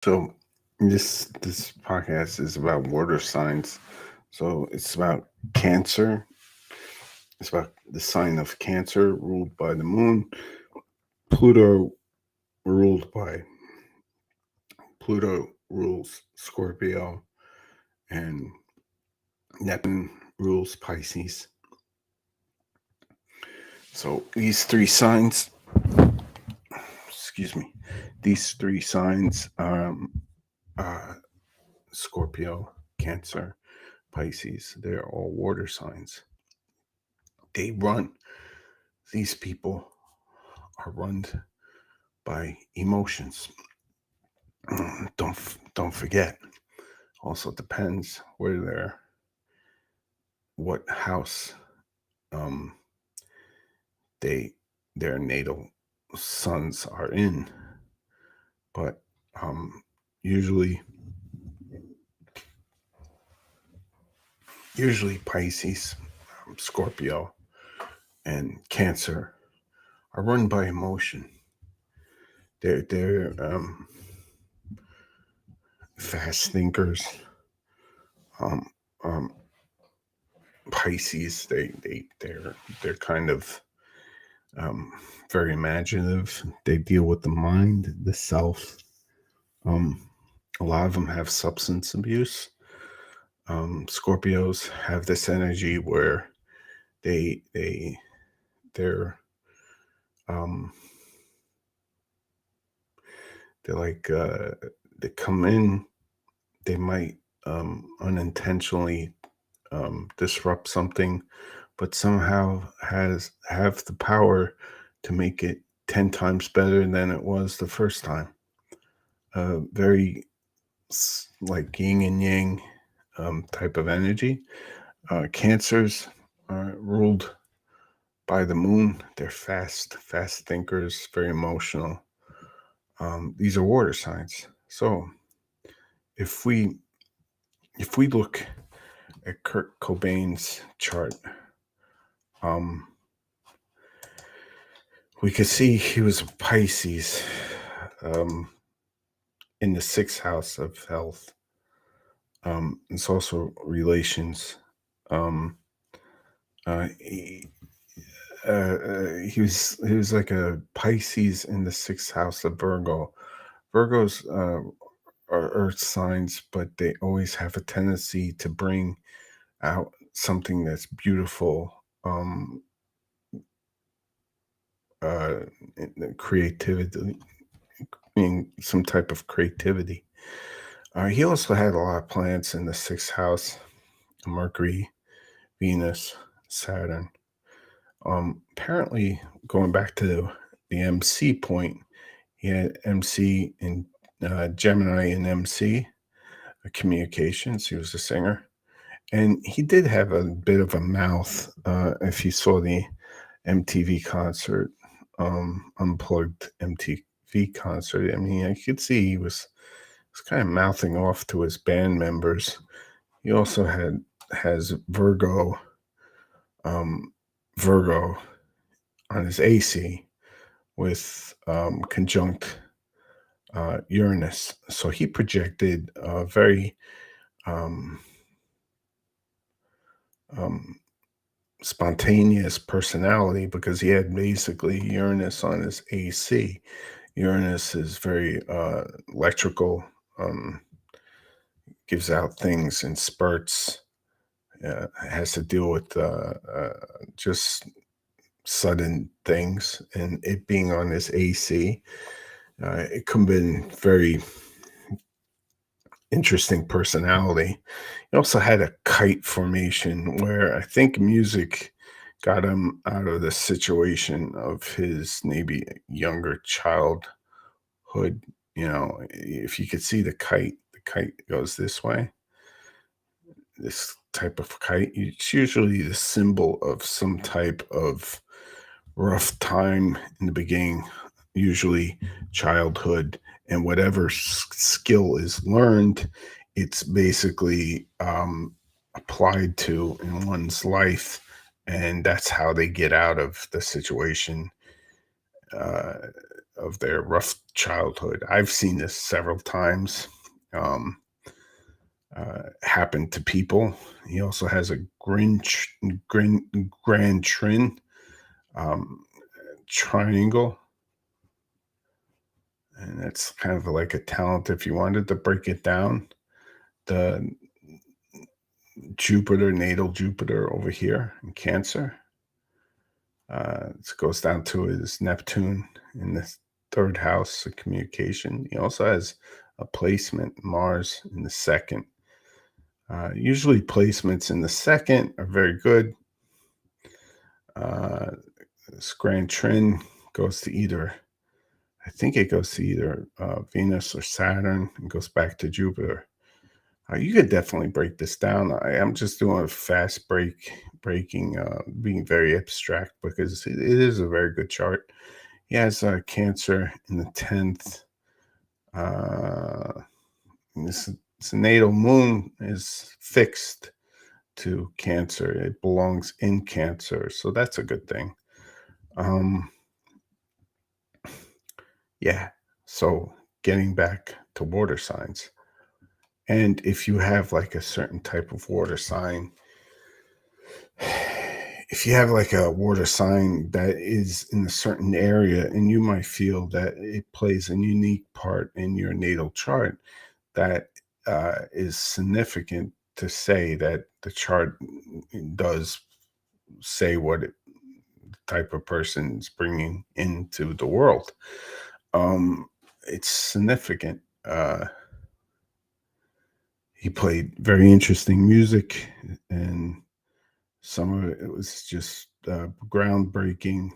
So this podcast is about water signs. So it's about Cancer. It's about the sign of Cancer ruled by the moon. Pluto ruled by Pluto rules Scorpio, and Neptune rules Pisces. So these three signs, excuse me, these three signs, uh, Scorpio, Cancer, Pisces, they're all water signs. They run. These people are run by emotions. Don't forget. Also depends where what house um they their natal sons are in. But um usually usually Pisces, Scorpio, and Cancer are run by emotion. They're fast thinkers. Um, um, Pisces, they're kind of um, very imaginative. They deal with the mind, the self. Um, a lot of them have substance abuse. Scorpios have this energy where they they they're um, they're like they come in. They might unintentionally disrupt something, but somehow has have the power to make it 10 times better than it was the first time. Very like yin and yang type of energy. Cancers are ruled by the moon. They're fast thinkers, very emotional. These are water signs. So if we if we look at Kurt Cobain's chart, um, we could see he was a Pisces um, in the sixth house of health. It's also relations. Um, he, he was like a Pisces in the sixth house of Virgo. Virgos are earth signs, but they always have a tendency to bring out something that's beautiful, uh, creativity, being some type of creativity. He also had a lot of planets in the sixth house: Mercury, Venus, Saturn. Apparently, going back to the MC point, he had MC in Gemini and MC communications. He was a singer, and he did have a bit of a mouth. If you saw the MTV concert, unplugged MTV concert, I mean, I could see he was kind of mouthing off to his band members. He also has um, Virgo on his AC with conjunct Uranus. So he projected a very um, um, spontaneous personality because he had basically Uranus on his AC. Uranus is very electrical, um, gives out things in spurts, has to deal with just sudden things, and it being on his AC, it could have been very interesting personality. He also had a kite formation where I think music got him out of the situation of his maybe younger childhood. You know, if you could see the kite goes this way. This type of kite, it's usually the symbol of some type of rough time in the beginning, usually childhood, and whatever skill is learned, it's basically applied to in one's life, and that's how they get out of the situation. Uh, their rough childhood. I've seen this several times. Um, happen to people. He also has a grand trin um, triangle, and it's kind of like a talent. If you wanted to break it down, the Jupiter, natal Jupiter over here in Cancer, it goes down to his Neptune in the third house of communication. He also has a placement, Mars, in the second. Usually, placements in the second are very good. This grand trend goes to either, I think it goes to either Venus or Saturn and goes back to Jupiter. You could definitely break this down. I'm just doing a fast breaking, being very abstract because it is a very good chart. He has Cancer in the 10th. This natal moon is fixed to Cancer. It belongs in Cancer. So that's a good thing. Um, yeah. So getting back to water signs. And if you have like a certain type of water sign, if you have like a water sign that is in a certain area and you might feel that it plays a unique part in your natal chart, that is significant to say that the chart does say what type of person is bringing into the world. It's significant. He played very interesting music, and some of it was just groundbreaking.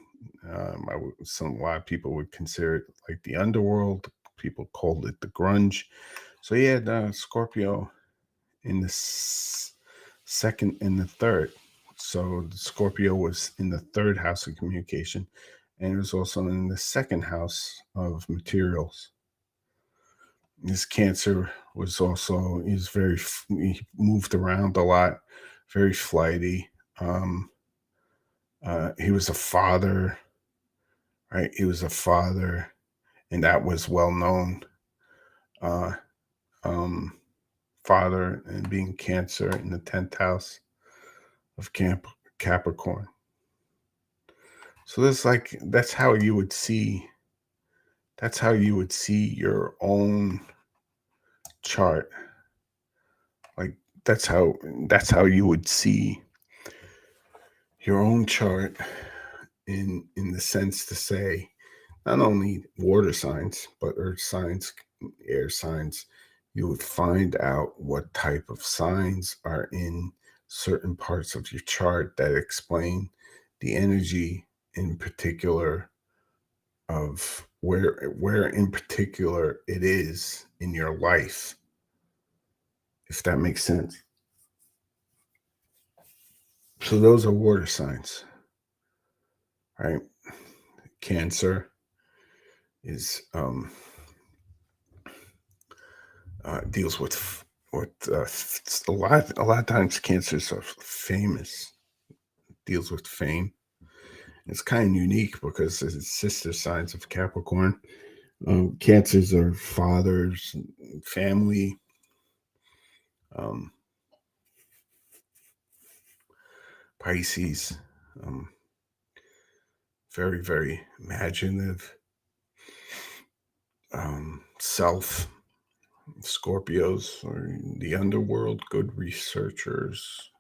A lot of people would consider it like the underworld. People called it the grunge. So he had Scorpio in the second and the third. So Scorpio was in the third house of communication, and it was also in the second house of materials. His Cancer was also, he moved around a lot, very flighty. He was a father, right? He was a father, and that was well known. Uh, um, Father and being Cancer in the 10th house of Capricorn. So that's how you would see your own chart. Like that's how you would see your own chart in the sense to say not only water signs but earth signs, air signs. You would find out what type of signs are in certain parts of your chart that explain the energy in particular of where in particular it is in your life, if that makes sense. So those are water signs, right? Cancer is deals with a lot of times cancers are famous, deals with fame. It's kind of unique because it's sister signs of Capricorn. Cancers are fathers, family. Um, Pisces, um, very, very imaginative. Self. Scorpios are the underworld, good researchers.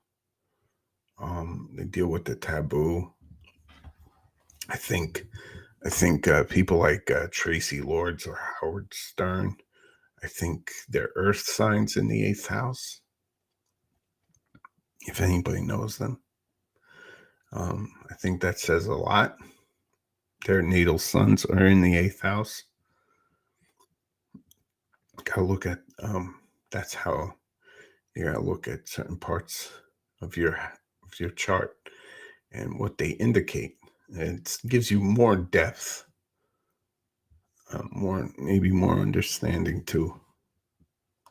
They deal with the taboo. I think people like Tracy Lords or Howard Stern, I think they're earth signs in the eighth house, if anybody knows them. I think that says a lot. Their natal suns are in the eighth house. Gotta look at that's how you gotta look at certain parts of your chart and what they indicate. It gives you more depth, maybe more understanding too.